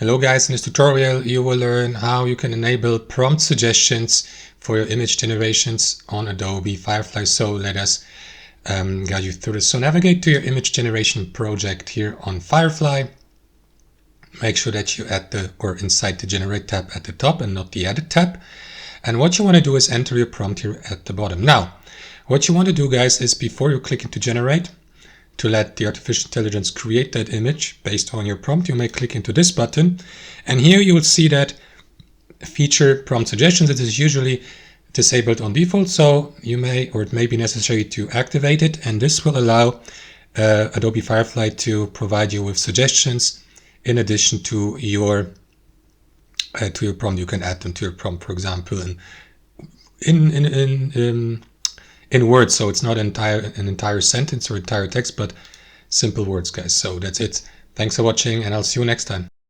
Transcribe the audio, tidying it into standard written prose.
Hello guys, in this tutorial you will learn how you can enable prompt suggestions for your image generations on Adobe Firefly. So let us guide you through this. So navigate to your image generation project here on Firefly. Make sure that you add inside the Generate tab at the top and not the Edit tab. And what you want to do is enter your prompt here at the bottom. Now, what you want to do, guys, is before you click into Generate, to let the artificial intelligence create that image based on your prompt, you may click into this button. And here you will see that feature prompt suggestions. It is usually disabled on default, so you may, or it may be necessary to activate it. And this will allow Adobe Firefly to provide you with suggestions in addition to your prompt. You can add them to your prompt, for example, in words, so it's not an entire sentence or entire text, but simple words, guys. So that's it. Thanks for watching, and I'll see you next time.